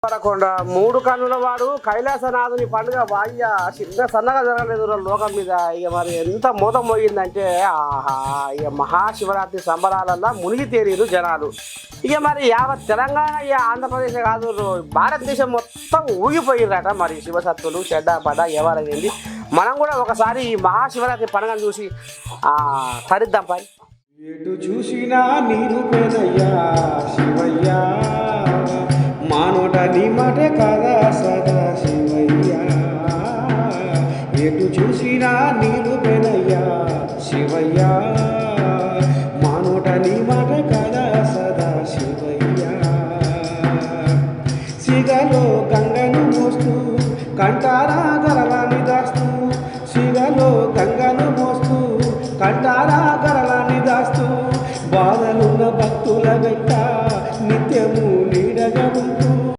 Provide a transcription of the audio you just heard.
పరకొండ మూడు కన్నుల వాడు కైలాసనాథుని పండుగ బాయ్య చిన్న సన్నగా జరగలేదు లోకం మీద. ఇక మరి ఎంత మూతం మోగిందంటే ఆహా, ఇక మహాశివరాత్రి సంబరాలల్లో మునిగి తేరీరు జనాలు. ఇక మరి యావత్ తెలంగాణ ఇక ఆంధ్రప్రదేశ్ కాదు భారతదేశం మొత్తం ఊగిపోయిరట. మరి శివసత్తులు చెడ్డపడ ఎవరైంది. మనం కూడా ఒకసారి ఈ మహాశివరాత్రి పండుగను చూసి తరిద్దాం పై. ఎటు చూసినా నీరు పేదయ్యా శివయ్యా, మానోట నీ మాటే కాదా సదా శివయ్యా. ఎటు చూసినా నీరు పేదయ్యా శివయ్యా, మానోట నీ మాటే కాదా సదా శివయ్యా. సిగలో గంగను మోస్తూ కంటారా గల